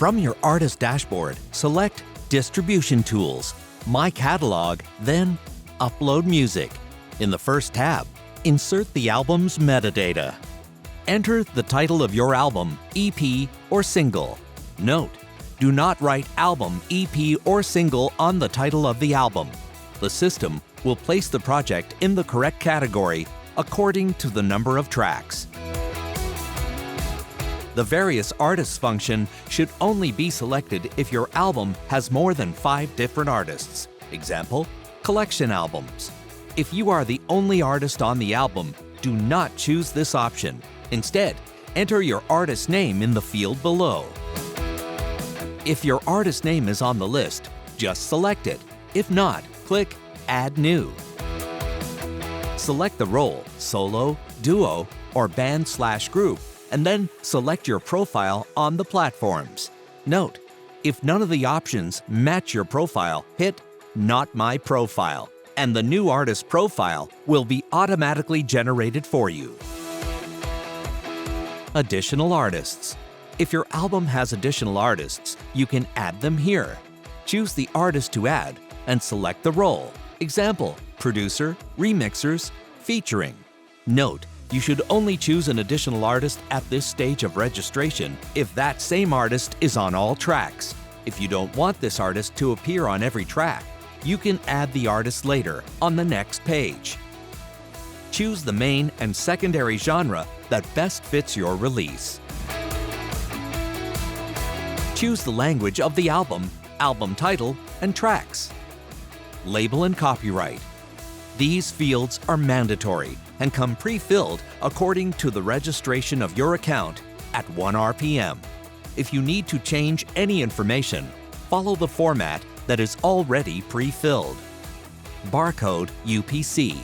From your artist dashboard, select Distribution Tools, My Catalog, then Upload Music. In the first tab, insert the album's metadata. Enter the title of your album, EP, or single. Note: do not write album, EP, or single on the title of the album. The system will place the project in the correct category according to the number of tracks. The Various Artists function should only be selected if your album has more than 5 different artists. Example, collection albums. If you are the only artist on the album, do not choose this option. Instead, enter your artist name in the field below. If your artist name is on the list, just select it. If not, click Add New. Select the role, solo, duo, or band/group, and then select your profile on the platforms. Note: if none of the options match your profile, hit Not My Profile, and the new artist profile will be automatically generated for you. Additional artists. If your album has additional artists, you can add them here. Choose the artist to add and select the role. Example, producer, remixers, featuring. Note: you should only choose an additional artist at this stage of registration if that same artist is on all tracks. If you don't want this artist to appear on every track, you can add the artist later on the next page. Choose the main and secondary genre that best fits your release. Choose the language of the album, album title, and tracks. Label and copyright. These fields are mandatory and come pre-filled according to the registration of your account at ONErpm. If you need to change any information, follow the format that is already pre-filled. Barcode UPC.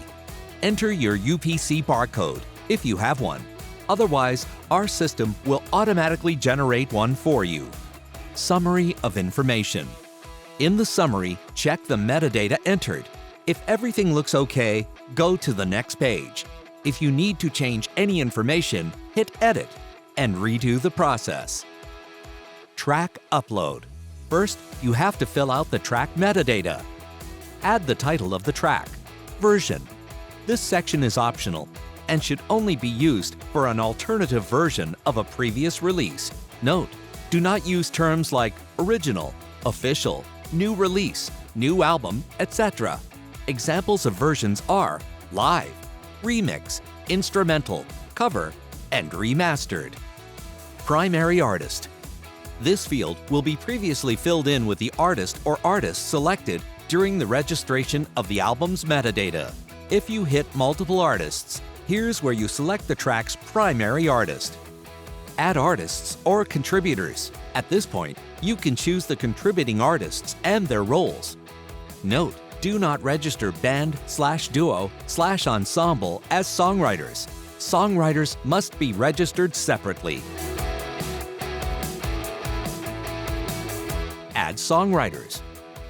Enter your UPC barcode if you have one. Otherwise, our system will automatically generate one for you. Summary of information. In the summary, check the metadata entered. If everything looks okay, go to the next page. If you need to change any information, hit Edit and redo the process. Track upload. First, you have to fill out the track metadata. Add the title of the track. Version. This section is optional and should only be used for an alternative version of a previous release. Note: do not use terms like original, official, new release, new album, etc. Examples of versions are live, remix, instrumental, cover, and remastered. Primary artist. This field will be previously filled in with the artist or artists selected during the registration of the album's metadata. If you hit multiple artists, here's where you select the track's primary artist. Add artists or contributors. At this point, you can choose the contributing artists and their roles. Note: do not register band/duo/ensemble as songwriters. Songwriters must be registered separately. Add songwriters.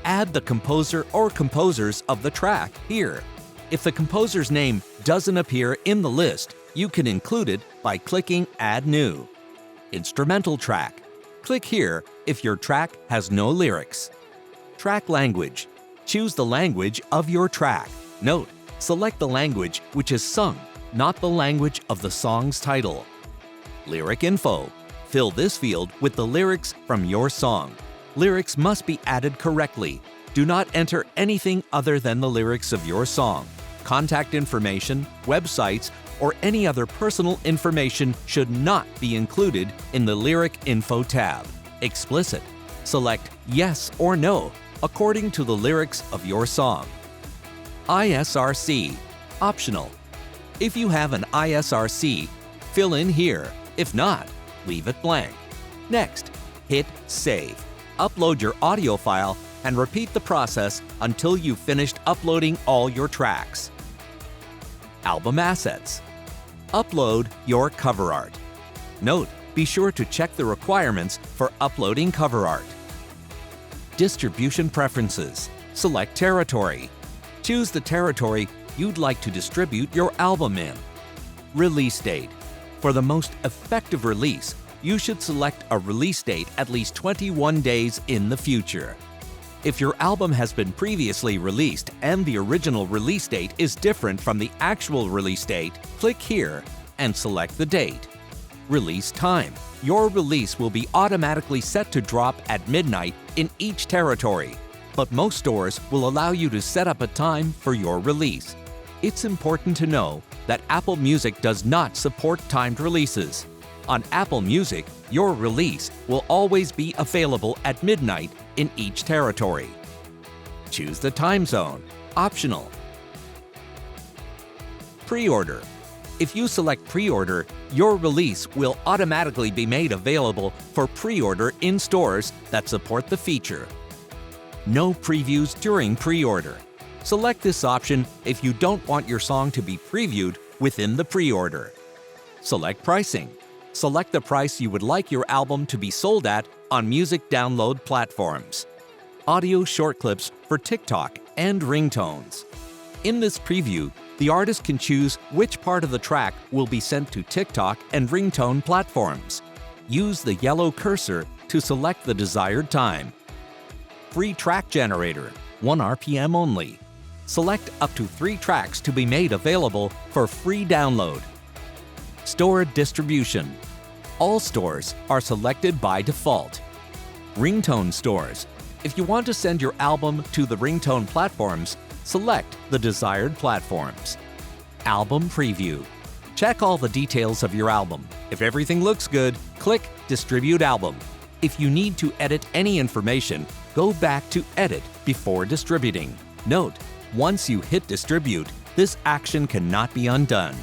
Add the composer or composers of the track here. If the composer's name doesn't appear in the list, you can include it by clicking Add New. Instrumental track. Click here if your track has no lyrics. Track language. Choose the language of your track. Note: select the language which is sung, not the language of the song's title. Lyric info. Fill this field with the lyrics from your song. Lyrics must be added correctly. Do not enter anything other than the lyrics of your song. Contact information, websites, or any other personal information should not be included in the Lyric Info tab. Explicit. Select Yes or No according to the lyrics of your song. ISRC. Optional. If you have an ISRC, fill in here. If not, leave it blank. Next, hit Save. Upload your audio file and repeat the process until you've finished uploading all your tracks. Album assets. Upload your cover art. Note: be sure to check the requirements for uploading cover art. Distribution preferences. Select territory. Choose the territory you'd like to distribute your album in. Release date. For the most effective release, you should select a release date at least 21 days in the future. If your album has been previously released and the original release date is different from the actual release date, click here and select the date. Release time. Your release will be automatically set to drop at midnight in each territory, but most stores will allow you to set up a time for your release. It's important to know that Apple Music does not support timed releases. On Apple Music, your release will always be available at midnight in each territory. Choose the time zone. Optional. Pre-order. If you select pre-order, your release will automatically be made available for pre-order in stores that support the feature. No previews during pre-order. Select this option if you don't want your song to be previewed within the pre-order. Select pricing. Select the price you would like your album to be sold at on music download platforms. Audio short clips for TikTok and ringtones. In this preview, the artist can choose which part of the track will be sent to TikTok and ringtone platforms. Use the yellow cursor to select the desired time. Free track generator, ONErpm only. Select up to 3 tracks to be made available for free download. Store distribution. All stores are selected by default. Ringtone stores. If you want to send your album to the ringtone platforms, select the desired platforms. Album preview. Check all the details of your album. If everything looks good, click Distribute Album. If you need to edit any information, go back to Edit before distributing. Note, once you hit Distribute, this action cannot be undone.